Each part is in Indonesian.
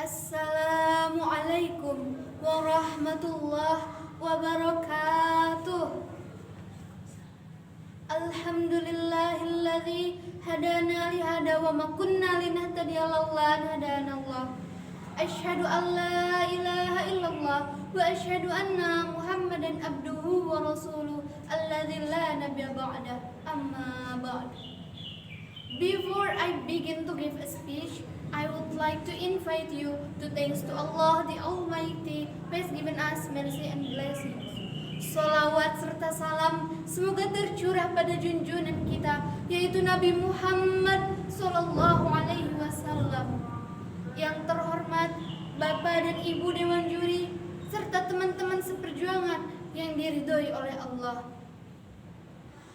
Assalamualaikum warahmatullahi wabarakatuh. Alhamdulillahilladzi hadana li hada wa ma kunna linahtadiya laula an hadanallah. Asyhadu an la ilaha illallah wa asyhadu anna Muhammadan abduhu wa rasuluh alladzi la nabiyya ba'dah. Amma ba'd. Before I begin to give a speech, I would like to invite you to thanks to Allah the Almighty who has given us mercy and blessings. Salawat serta salam semoga tercurah pada junjungan kita, yaitu Nabi Muhammad Sallallahu Alaihi Wasallam. Yang terhormat Bapak dan Ibu Dewan Juri serta teman-teman seperjuangan yang diridhoi oleh Allah.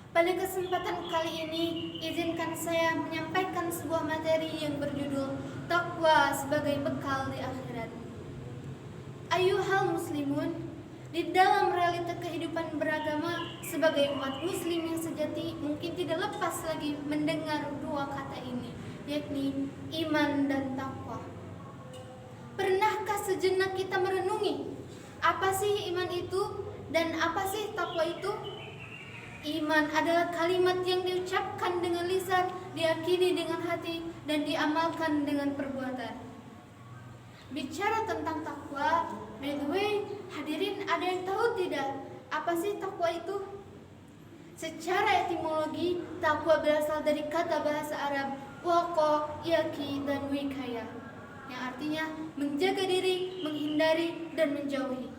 Pada kesempatan kali ini, izinkan saya menyampaikan sebuah materi yang berjudul Takwa sebagai bekal di akhirat. Ayuhal muslimun, di dalam realita kehidupan beragama sebagai umat muslim yang sejati mungkin tidak lepas lagi mendengar dua kata ini, yakni iman dan takwa. Pernahkah sejenak kita merenungi apa sih iman itu dan apa sih takwa itu? Iman adalah kalimat yang diucapkan dengan lisan, diyakini dengan hati, dan diamalkan dengan perbuatan. Bicara tentang takwa, by the way, hadirin ada yang tahu tidak apa sih takwa itu? Secara etimologi, takwa berasal dari kata bahasa Arab waqa, yaki, dan wikaya, yang artinya menjaga diri, menghindari, dan menjauhi.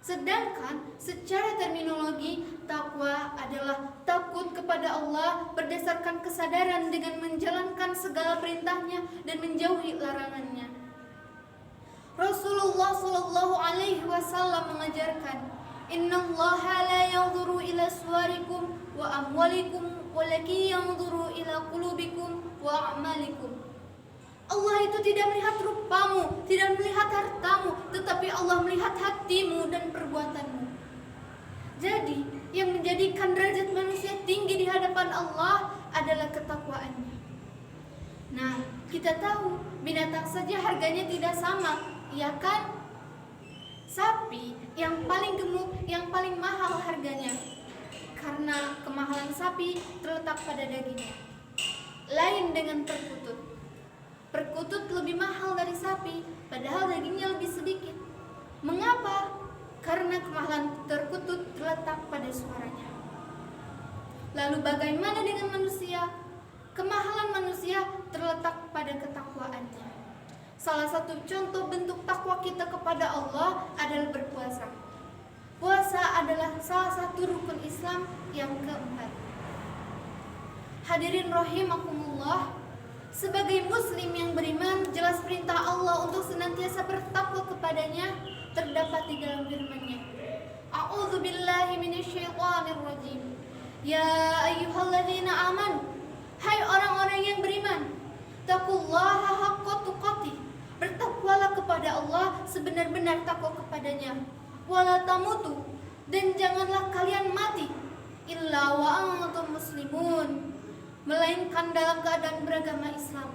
Sedangkan secara terminologi, takwa adalah takut kepada Allah berdasarkan kesadaran dengan menjalankan segala perintahnya dan menjauhi larangannya. Rasulullah Shallallahu Alaihi Wasallam mengajarkan, Innallaha la yanzuru ila suwarikum wa amwalikum walakin yanzuru ila qulubikum wa a'malikum. Allah itu tidak melihat rupamu, tidak melihat hartamu, tetapi Allah melihat hatimu dan perbuatanmu. Jadi, yang menjadikan derajat manusia tinggi di hadapan Allah adalah ketakwaannya. Nah, kita tahu binatang saja harganya tidak sama, iya kan? Sapi yang paling gemuk, yang paling mahal harganya, karena kemahalan sapi terletak pada dagingnya. Lain dengan perkutut. Perkutut lebih mahal dari sapi, padahal dagingnya lebih sedikit. Mengapa? Karena kemahalan perkutut terletak pada suaranya. Lalu bagaimana dengan manusia? Kemahalan manusia terletak pada ketakwaannya. Salah satu contoh bentuk takwa kita kepada Allah adalah berpuasa. Puasa adalah salah satu rukun Islam yang keempat. Hadirin rahimakumullah, sebagai muslim yang beriman, jelas perintah Allah untuk senantiasa bertakwa kepadanya terdapat di dalam firman-Nya. A'udzu billahi minasyaitonir rajim. Ya ayyuhalladzina amanu, hai orang-orang yang beriman, taqullaha haqqa tuqatih, bertakwalah kepada Allah sebenar-benar takwa kepadanya. Wala tamutu, dan janganlah kalian mati illa wa antum muslimun, melainkan dalam keadaan beragama Islam.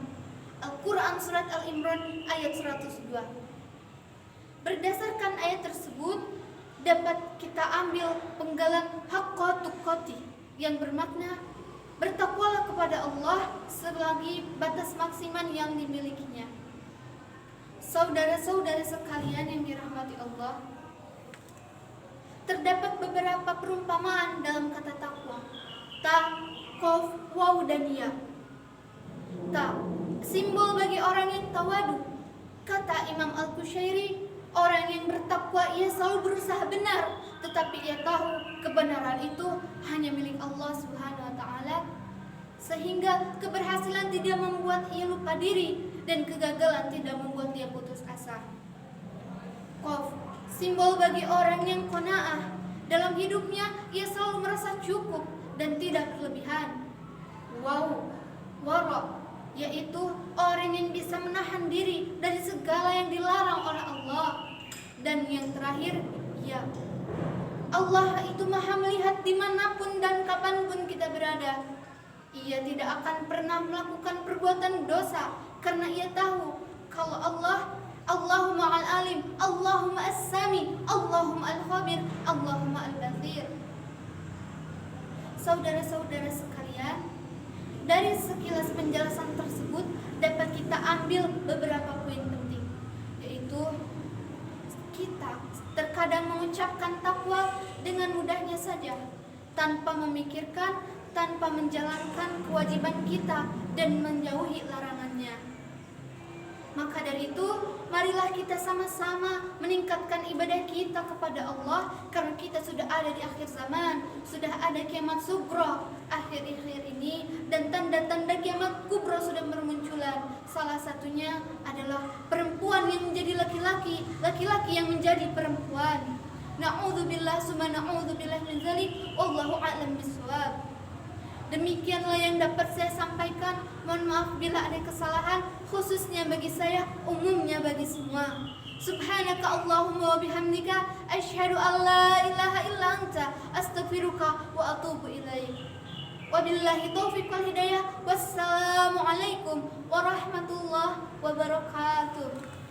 Al-Quran Surat Al-Imran ayat 102. Berdasarkan ayat tersebut, dapat kita ambil penggalan haqqa tuqatih yang bermakna bertakwalah kepada Allah selagi batas maksimal yang dimilikinya. Saudara-saudara sekalian yang dirahmati Allah, terdapat beberapa perumpamaan dalam kata takwa. Ta, Qaf, waw, dan ya. Ta, simbol bagi orang yang tawadu. Kata Imam Al-Qushairi, orang yang bertakwa ia selalu berusaha benar, tetapi ia tahu kebenaran itu hanya milik Allah Subhanahu wa Ta'ala, sehingga keberhasilan tidak membuat ia lupa diri dan kegagalan tidak membuat dia putus asa. Qaf, simbol bagi orang yang qanaah. Dalam hidupnya ia selalu merasa cukup dan tidak berlebihan. Wow, wara, yaitu orang yang bisa menahan diri dari segala yang dilarang oleh Allah. Dan yang terakhir, ya, Allah itu maha melihat dimanapun dan kapanpun kita berada. Ia tidak akan pernah melakukan perbuatan dosa karena ia tahu kalau Allah, Allahumma al-alim, Allahumma as-sami, Allahumma al-khabir, Allahumma al-basir. Saudara-saudara sekalian, dari sekilas penjelasan tersebut dapat kita ambil beberapa poin penting, yaitu kita terkadang mengucapkan takwa dengan mudahnya saja, tanpa memikirkan, tanpa menjalankan kewajiban kita dan menjauhi larangannya. Maka dari itu, marilah kita sama-sama meningkatkan ibadah kita kepada Allah, karena kita sudah ada di akhir zaman, sudah ada kiamat sugro akhir-akhir ini, dan tanda-tanda kiamat kubro sudah bermunculan. Salah satunya adalah perempuan yang menjadi laki-laki, laki-laki yang menjadi perempuan. Na'udzubillah summa na'udzubillah min dzalik, wallahu a'lam bishawab. Demikianlah yang dapat saya sampaikan. Mohon maaf bila ada kesalahan, khususnya bagi saya, umumnya bagi semua. Subhanaka Allahumma wa bihamdika, asyhadu an la ilaha illa anta, astaghfiruka wa atubu ilaik. Wabillahi taufiq wal hidayah. Wassalamualaikum warahmatullahi wabarakatuh.